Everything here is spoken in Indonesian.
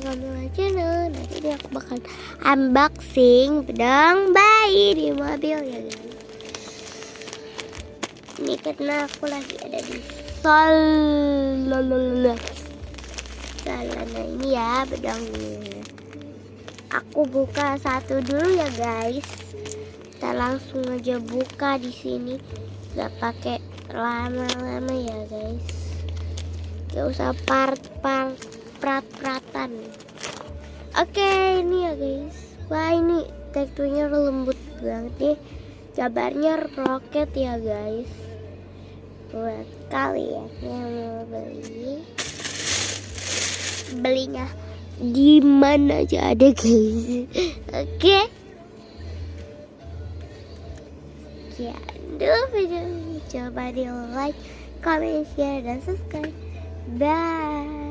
Kamila Channel. Nanti ini aku bakal unboxing pedang bayi di mobil ya guys. Ini karena aku lagi ada di Salana ini ya pedangnya. Aku buka satu dulu ya guys. Kita langsung aja buka di sini. Gak pakai lama-lama ya guys. Gak usah prat-pratan. Oke, ini ya guys. Wah, ini teksturnya lembut banget nih. Gambarnya roket ya guys. Buat kalian yang mau belinya di mana aja ada guys. Oke. Ya, dulu video ini coba di like, comment, share, dan subscribe. Bye.